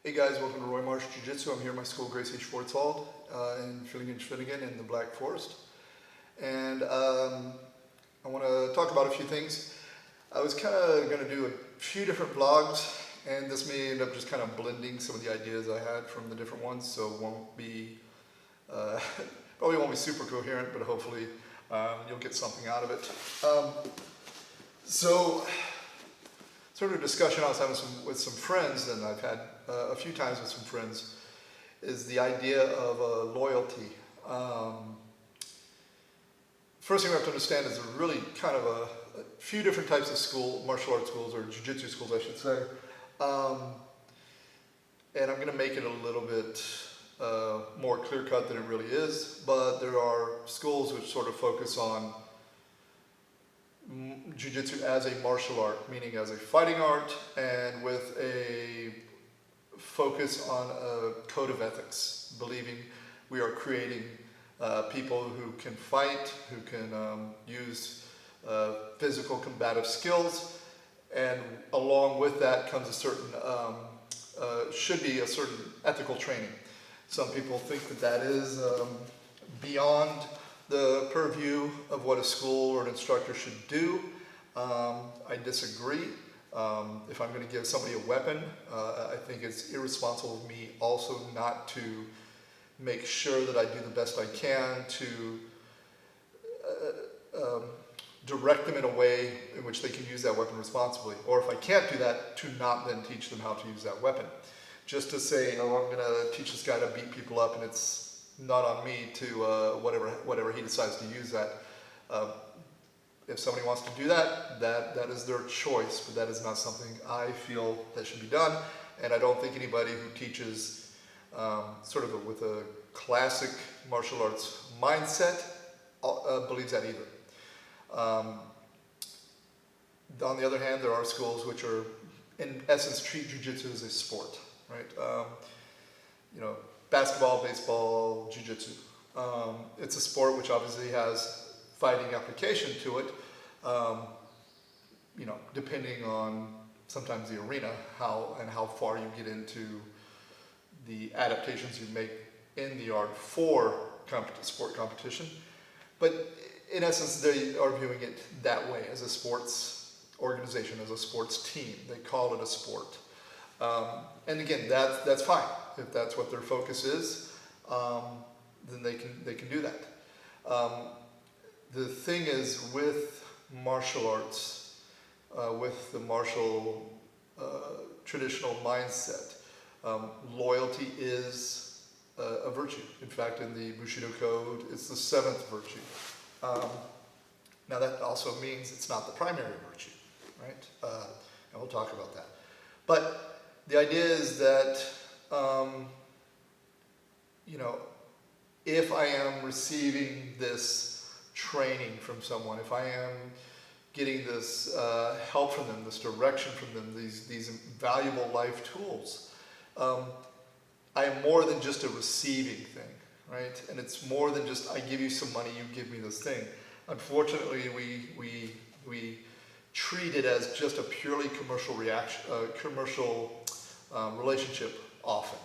Hey guys, welcome to Roy Marsh Jiu-Jitsu. I'm here at my school, Gracie Schwartzwald, in Finnegan in the Black Forest. And I want to talk about a few things. I was kind of going to do a few different vlogs, and this may end up just kind of blending some of the ideas I had from the different ones, so it won't be, probably won't be super coherent, but hopefully you'll get something out of it. So, sort of a discussion I was having with some friends, and I've had a few times with some friends, is the idea of loyalty. First thing we have to understand is there's really kind of a few different types of martial arts schools, or jiu-jitsu schools I should say. And I'm going to make it a little bit more clear-cut than it really is, but there are schools which sort of focus on Jiu-Jitsu as a martial art, meaning as a fighting art, and with a focus on a code of ethics, believing we are creating people who can fight, who can use physical combative skills, and along with that comes a certain, should be a certain ethical training. Some people think that that is beyond the purview of what a school or an instructor should do. I disagree. If I'm going to give somebody a weapon, I think it's irresponsible of me also not to make sure that I do the best I can to direct them in a way in which they can use that weapon responsibly. Or if I can't do that, to not then teach them how to use that weapon. Just to say, oh, I'm going to teach this guy to beat people up and it's not on me to whatever he decides to use that. If somebody wants to do that, that is their choice, but that is not something I feel that should be done, and I don't think anybody who teaches sort of with a classic martial arts mindset believes that either. On the other hand, there are schools which are, in essence, treat jiu-jitsu as a sport, right? You know, basketball, baseball, jiu-jitsu. It's a sport which obviously has fighting application to it, you know, depending on sometimes the arena, how far you get into the adaptations you make in the art for sport competition. But in essence, they are viewing it that way, as a sports organization, as a sports team. They call it a sport. And again, that's fine. If that's what their focus is, then they can do that. The thing is, with martial arts, with the martial traditional mindset, loyalty is a virtue. In fact, in the Bushido Code, it's the 7th virtue. Now that also means it's not the primary virtue, right? And we'll talk about that. But the idea is that, you know, if I am receiving this training from someone, if I am getting this help from them, this direction from them, these valuable life tools, I am more than just a receiving thing, right? And it's more than just, I give you some money, you give me this thing. Unfortunately, we treat it as just a purely commercial relationship often.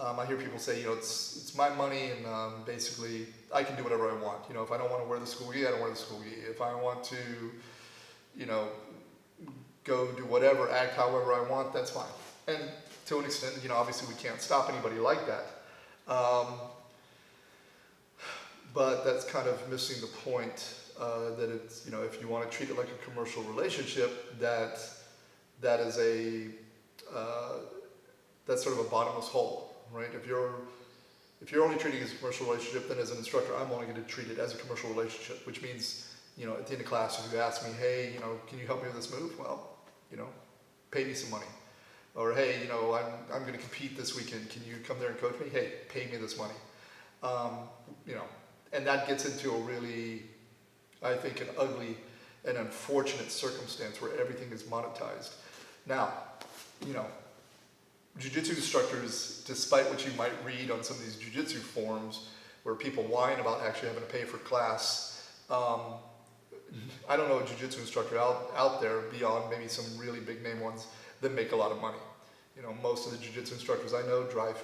I hear people say, you know, it's my money, and basically I can do whatever I want. You know, if I don't want to wear the school gi, I don't wear the school gi. If I want to, you know, go do whatever, act however I want, that's fine. And to an extent, you know, obviously we can't stop anybody like that. But that's kind of missing the point, that it's, you know, if you want to treat it like a commercial relationship, that is a, that's sort of a bottomless hole. Right? If you're only treating it as a commercial relationship, then as an instructor, I'm only going to treat it as a commercial relationship, which means, you know, at the end of class, if you ask me, hey, you know, can you help me with this move? Well, you know, pay me some money. Or, hey, you know, I'm going to compete this weekend. Can you come there and coach me? Hey, pay me this money. You know, and that gets into a really, I think, an ugly and unfortunate circumstance where everything is monetized. Now, you know, jiu-jitsu instructors, despite what you might read on some of these jiu-jitsu forums where people whine about actually having to pay for class, I don't know a jiu-jitsu instructor out there beyond maybe some really big name ones that make a lot of money. most of the jiu-jitsu instructors I know drive,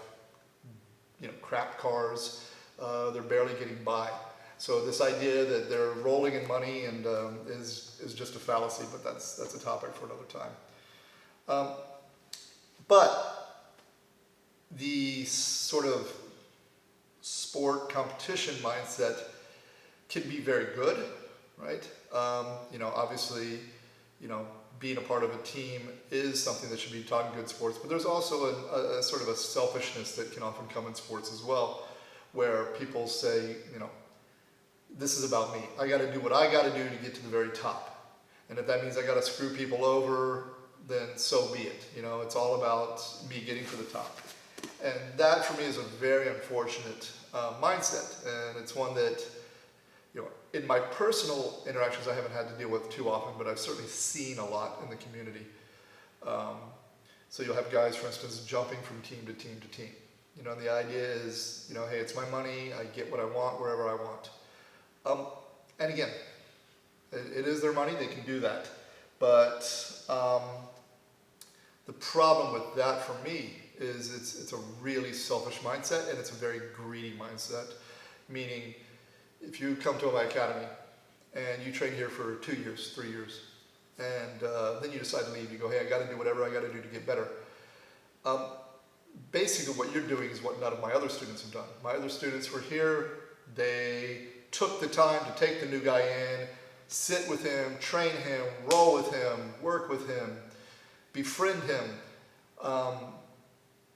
crap cars. They're barely getting by. So this idea that they're rolling in money and is just a fallacy, but that's a topic for another time. But the sort of sport competition mindset can be very good, right? Obviously, being a part of a team is something that should be taught in good sports, but there's also a sort of a selfishness that can often come in sports as well, where people say, this is about me. I got to do what I got to do to get to the very top. And if that means I got to screw people over, then so be it. It's all about me getting to the top. And that for me is a very unfortunate mindset. And it's one that, in my personal interactions, I haven't had to deal with too often, but I've certainly seen a lot in the community. So you'll have guys, for instance, jumping from team to team to team. The idea is, hey, it's my money. I get what I want wherever I want. And again, it is their money, they can do that. But the problem with that for me is it's a really selfish mindset, and it's a very greedy mindset. Meaning, if you come to my academy and you train here for 2 years, 3 years, and then you decide to leave, you go, hey, I got to do whatever I got to do to get better. Basically what you're doing is what none of my other students have done. My other students were here, they took the time to take the new guy in, sit with him, train him, roll with him, work with him, befriend him.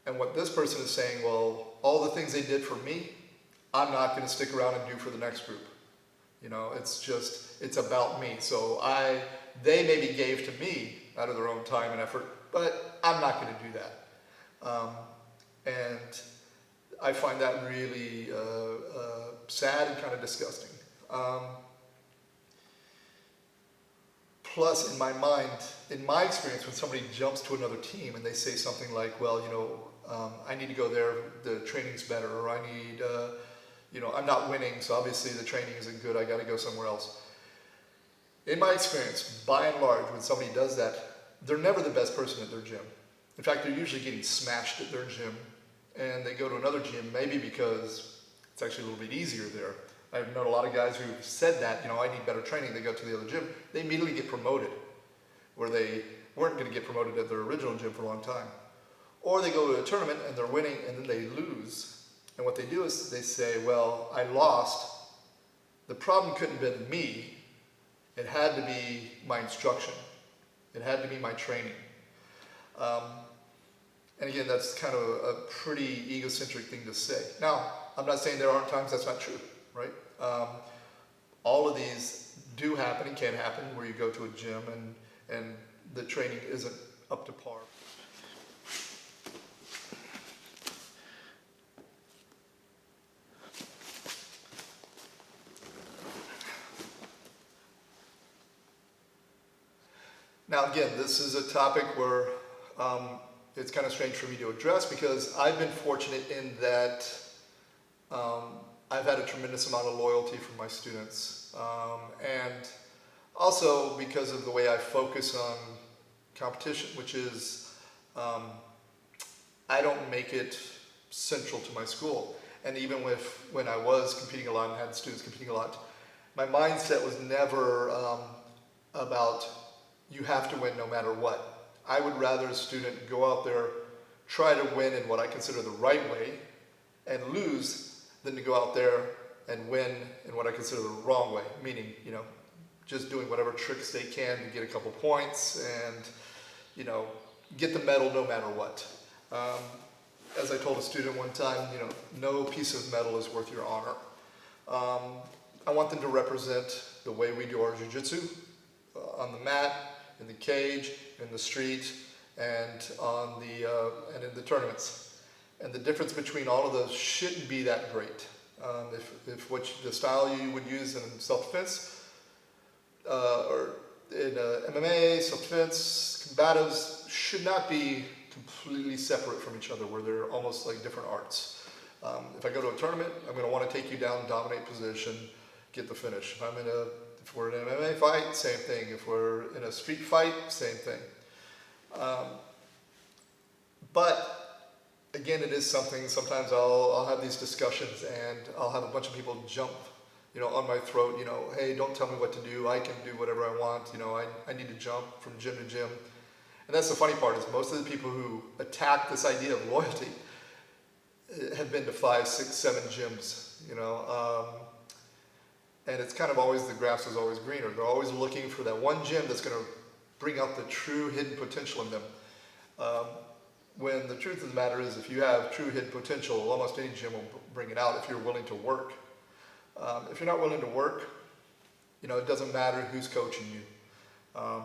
And what this person is saying, well, all the things they did for me, I'm not going to stick around and do for the next group. It's about me. So they maybe gave to me out of their own time and effort, but I'm not going to do that. And I find that really sad and kind of disgusting. Plus, in my mind, in my experience, when somebody jumps to another team and they say something like, well, I need to go there, the training's better, or I need, I'm not winning, so obviously the training isn't good, I got to go somewhere else. In my experience, by and large, when somebody does that, they're never the best person at their gym. In fact, they're usually getting smashed at their gym, and they go to another gym, maybe because it's actually a little bit easier there. I've known a lot of guys who've said that, I need better training, they go to the other gym, they immediately get promoted, where they weren't going to get promoted at their original gym for a long time. Or they go to a tournament and they're winning and then they lose. And what they do is they say, well, I lost. The problem couldn't have been me. It had to be my instruction. It had to be my training. And again, that's kind of a pretty egocentric thing to say. Now, I'm not saying there aren't times that's not true, right? All of these do happen and can happen where you go to a gym and the training isn't up to par. Now again, this is a topic where it's kind of strange for me to address because I've been fortunate in that I've had a tremendous amount of loyalty from my students. And also because of the way I focus on competition, which is I don't make it central to my school. And even when I was competing a lot and had students competing a lot, my mindset was never about you have to win no matter what. I would rather a student go out there, try to win in what I consider the right way, and lose than to go out there and win in what I consider the wrong way. Meaning, just doing whatever tricks they can to get a couple points and, get the medal no matter what. As I told a student one time, no piece of metal is worth your honor. I want them to represent the way we do our jiu-jitsu on the mat, in the cage, in the street, and and in the tournaments. And the difference between all of those shouldn't be that great. If the style you would use in self-defense, or in MMA, self-defense, combatives should not be completely separate from each other, where they're almost like different arts. If I go to a tournament, I'm going to want to take you down, dominate position, get the finish. If we're in an MMA fight, same thing. If we're in a street fight, same thing. But again, it is something, sometimes I'll have these discussions and I'll have a bunch of people jump, on my throat, hey, don't tell me what to do, I can do whatever I want, I need to jump from gym to gym. And that's the funny part, is most of the people who attack this idea of loyalty have been to 5, 6, 7 gyms, and it's kind of always, the grass is always greener. They're always looking for that one gym that's going to bring out the true hidden potential in them. When the truth of the matter is, if you have true hidden potential, almost any gym will bring it out if you're willing to work. If you're not willing to work, it doesn't matter who's coaching you. I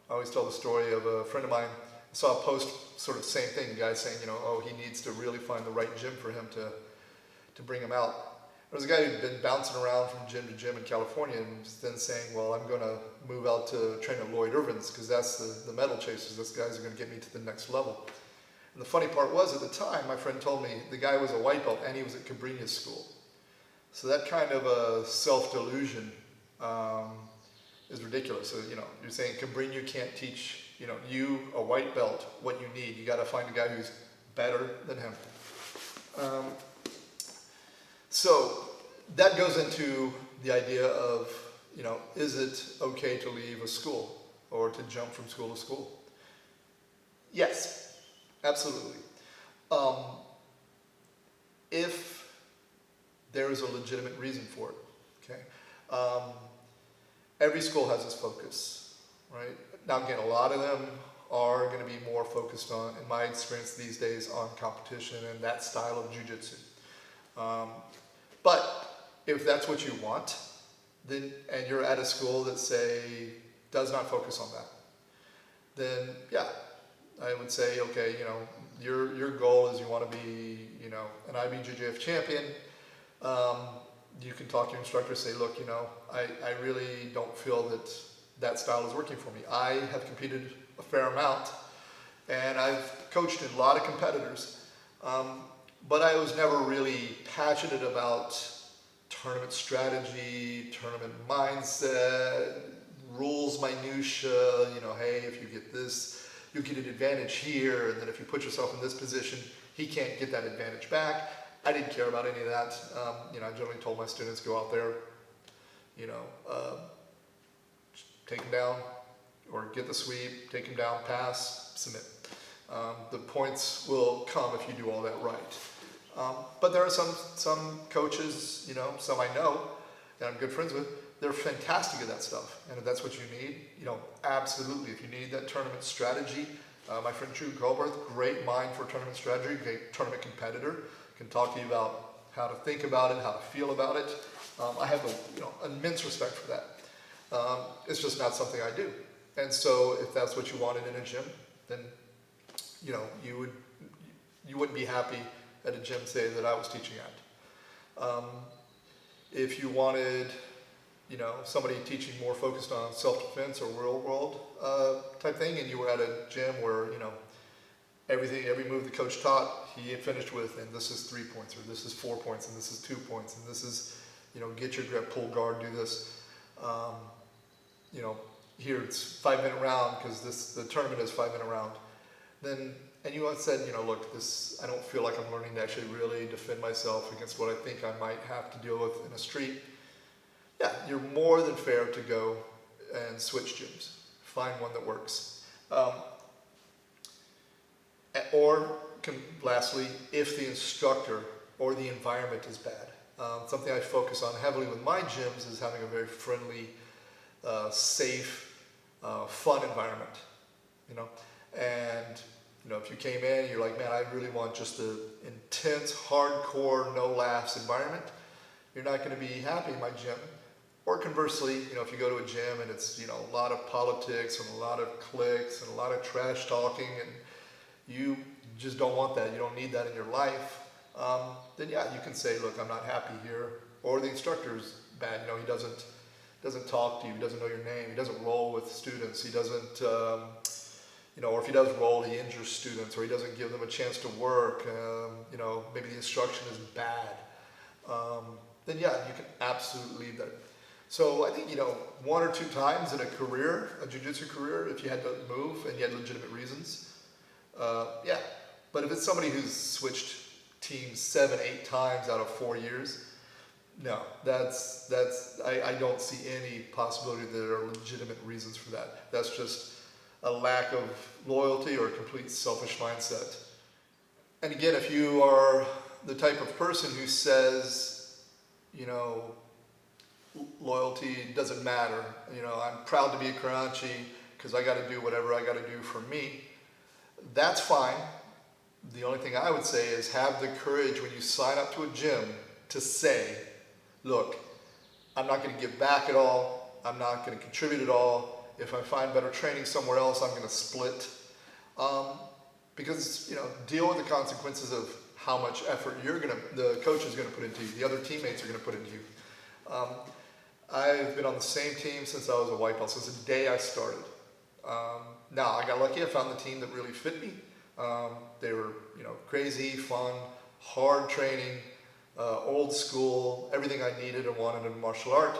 always tell the story of a friend of mine. I saw a post, sort of same thing, the guy saying, oh, he needs to really find the right gym for him to bring him out. There was a guy who'd been bouncing around from gym to gym in California and was then saying, well, I'm going to move out to train at Lloyd Irvin's because that's the medal chasers. Those guys are going to get me to the next level. And the funny part was, at the time, my friend told me the guy was a white belt and he was at Cabrini school. So that kind of a self-delusion is ridiculous. So, you're saying Cabrini can't teach, you, a white belt, what you need. You got to find a guy who's better than him. So that goes into the idea of, is it okay to leave a school or to jump from school to school? Yes, absolutely. If there is a legitimate reason for it, okay? Every school has its focus, right? Now again, a lot of them are going to be more focused on, in my experience these days, on competition and that style of Jiu-Jitsu. But if that's what you want, then, and you're at a school that, say, does not focus on that, then yeah, I would say, okay, your goal is you want to be, an IBJJF champion. You can talk to your instructor, say, look, I really don't feel that style is working for me. I have competed a fair amount, and I've coached a lot of competitors. But I was never really passionate about tournament strategy, tournament mindset, rules minutia, hey, if you get this, you get an advantage here, and then if you put yourself in this position, he can't get that advantage back. I didn't care about any of that. I generally told my students, go out there, take them down, or get the sweep, take them down, pass, submit. The points will come if you do all that right. But there are some coaches, some I know that I'm good friends with, they're fantastic at that stuff. And if that's what you need, absolutely. If you need that tournament strategy, my friend Drew Goldberg, great mind for tournament strategy, great tournament competitor, can talk to you about how to think about it, how to feel about it. I have immense respect for that. It's just not something I do. And so if that's what you wanted in a gym, then you wouldn't be happy at a gym, say, that I was teaching at. If you wanted, somebody teaching more focused on self-defense or real world type thing, and you were at a gym where, every move the coach taught, he finished with, and this is 3 points, or this is 4 points, and this is 2 points, and this is, get your grip, pull guard, do this. Here it's 5-minute round because the tournament is 5-minute round. Then, and you said, look, I don't feel like I'm learning to actually really defend myself against what I think I might have to deal with in a street. Yeah, you're more than fair to go and switch gyms. Find one that works. Lastly, if the instructor or the environment is bad. Something I focus on heavily with my gyms is having a very friendly, safe, fun environment, and if you came in and you're like, man, I really want just an intense, hardcore, no laughs environment, you're not going to be happy in my gym. Or conversely, if you go to a gym and it's, a lot of politics and a lot of cliques and a lot of trash talking, and you just don't want that, you don't need that in your life, then yeah, you can say, look, I'm not happy here. Or the instructor's bad, he doesn't talk to you, he doesn't know your name, he doesn't roll with students, he doesn't, or if he does roll, he injures students, or he doesn't give them a chance to work, maybe the instruction is bad, then yeah, you can absolutely leave that. So I think, 1 or 2 times in a career, a jiu-jitsu career, if you had to move and you had legitimate reasons, yeah, But if it's somebody who's switched teams 7, 8 times out of 4 years, no, I don't see any possibility that there are legitimate reasons for that. That's just a lack of loyalty or a complete selfish mindset. And again, if you are the type of person who says, loyalty doesn't matter, I'm proud to be a Creonte because I got to do whatever I got to do for me, that's fine. The only thing I would say is have the courage when you sign up to a gym to say, look, I'm not going to give back at all. I'm not going to contribute at all. If I find better training somewhere else, I'm going to split. Because, deal with the consequences of how much effort the coach is going to put into you, the other teammates are going to put into you. I've been on the same team since I was a white belt, since the day I started. Now, I got lucky. I found the team that really fit me. They were, crazy, fun, hard training, old school, everything I needed and wanted in martial art.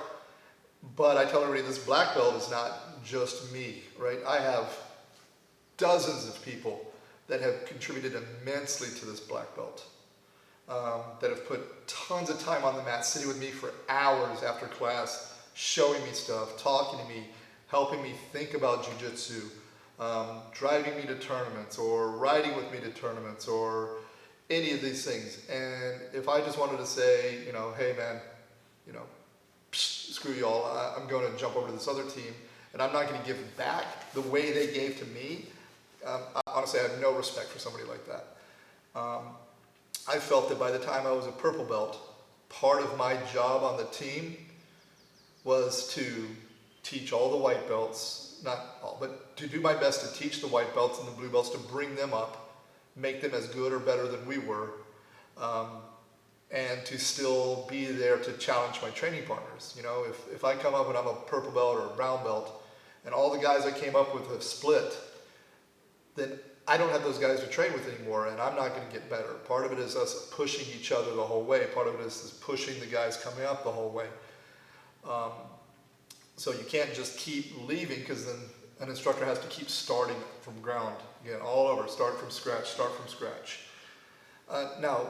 But I tell everybody this black belt is not just me, right? I have dozens of people that have contributed immensely to this black belt, that have put tons of time on the mat, sitting with me for hours after class, showing me stuff, talking to me, helping me think about Jiu-Jitsu, driving me to tournaments or riding with me to tournaments or any of these things. And if I just wanted to say, hey man, screw y'all, I'm going to jump over to this other team and I'm not going to give back the way they gave to me, honestly, I have no respect for somebody like that. I felt that by the time I was a purple belt, part of my job on the team was to teach all the white belts, not all, but to do my best to teach the white belts and the blue belts, to bring them up, make them as good or better than we were, and to still be there to challenge my training partners. If I come up and I'm a purple belt or a brown belt, and all the guys I came up with have split, then I don't have those guys to train with anymore, and I'm not going to get better. Part of it is us pushing each other the whole way. Part of it is pushing the guys coming up the whole way. So you can't just keep leaving, because then an instructor has to keep starting from ground. Again, all over, start from scratch. Now,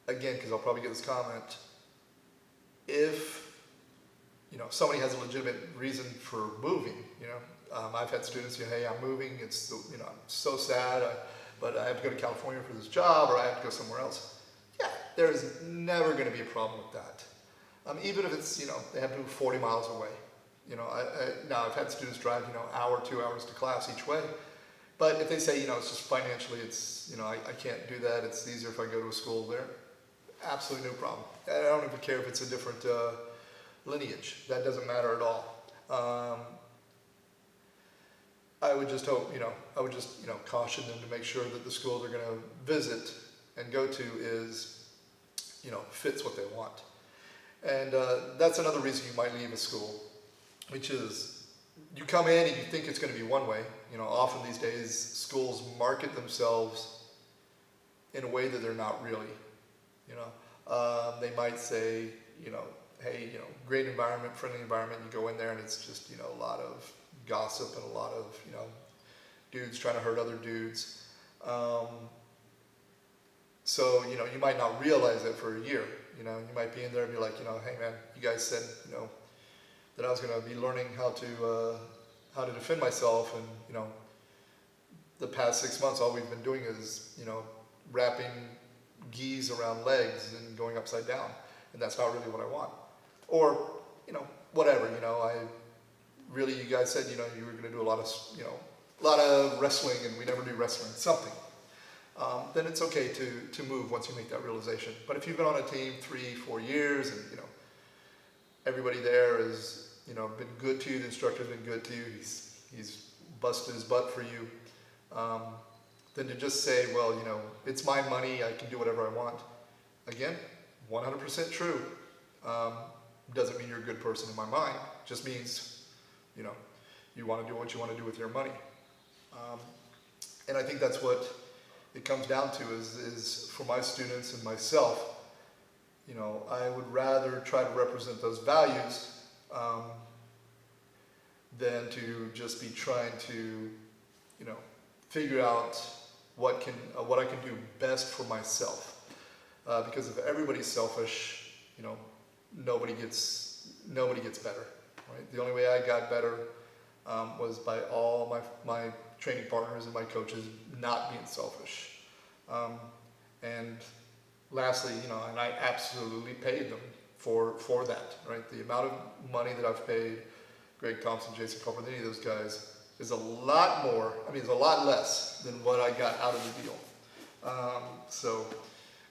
again, because I'll probably get this comment, if somebody has a legitimate reason for moving, I've had students say, hey, I'm moving, I'm so sad, but I have to go to California for this job, or I have to go somewhere else. Yeah, there is never going to be a problem with that. Even if it's, they have to move 40 miles away. Now I've had students drive, hour, 2 hours to class each way. But if they say, it's just financially, it's, I can't do that, it's easier if I go to a school there, absolutely no problem. I don't even care if it's a different lineage. That doesn't matter at all. I would just hope, caution them to make sure that the school they're going to visit and go to is, fits what they want. And that's another reason you might leave a school, which is you come in and you think it's going to be one way. Often these days schools market themselves in a way that they're not really. They might say, hey, great environment, friendly environment. You go in there and it's just, a lot of gossip and a lot of, dudes trying to hurt other dudes. So, you might not realize it for a year. You might be in there and be like, hey man, you guys said, that I was going to be learning how to defend myself, and, the past 6 months, all we've been doing is, wrapping gis around legs and going upside down. And that's not really what I want. Or, whatever, you guys said, you were going to do a lot of wrestling, and we never do wrestling, something. Then it's okay to move once you make that realization. But if you've been on a team 3-4 years, and, everybody there has, been good to you, the instructor's been good to you, he's busted his butt for you, then to just say, well, it's my money, I can do whatever I want. Again, 100% true. Doesn't mean you're a good person in my mind. Just means, you want to do what you want to do with your money. And I think that's what it comes down to is for my students and myself, I would rather try to represent those values than to just be trying to, figure out what I can do best for myself. Because if everybody's selfish, you know, nobody gets better, right? The only way I got better was by all my training partners and my coaches not being selfish. And lastly, you know, and I absolutely paid them for that, right? The amount of money that I've paid Greg Thompson, Jason Culver, any of those guys is a lot more, I mean, it's a lot less than what I got out of the deal.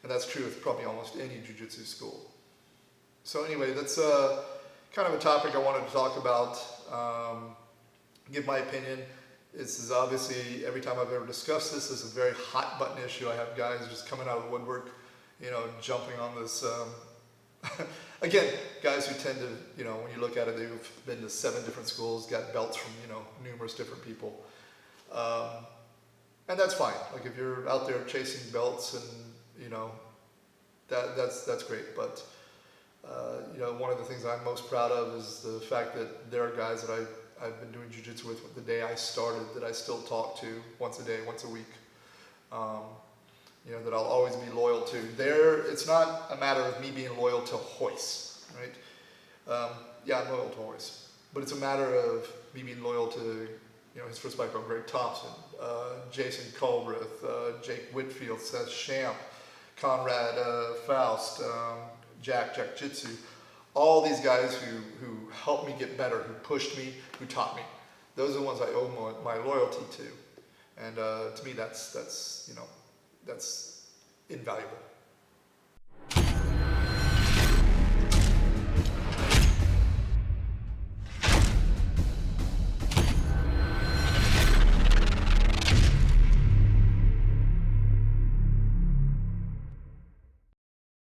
And that's true with probably almost any jiu-jitsu school. So anyway, that's kind of a topic I wanted to talk about, give my opinion. This is obviously, every time I've ever discussed this, is a very hot button issue. I have guys just coming out of the woodwork, you know, jumping on this. Again, guys who tend to, you know, when you look at it, they've been to 7 different schools, got belts from, you know, numerous different people. And that's fine. Like if you're out there chasing belts and, you know, that's great. But, you know, one of the things I'm most proud of is the fact that there are guys that I've been doing jiu-jitsu with the day I started that I still talk to once a day, once a week. You know, that I'll always be loyal to. It's not a matter of me being loyal to Hoyce, right? Yeah, I'm loyal to Hoyce. But it's a matter of me being loyal to, you know, his first background, Greg Thompson, Jason Culbreth, Jake Whitfield, Seth Champ, Conrad Faust, Jack Jitsu. All these guys who helped me get better, who pushed me, who taught me. Those are the ones I owe my loyalty to. And to me, that's you know, that's invaluable.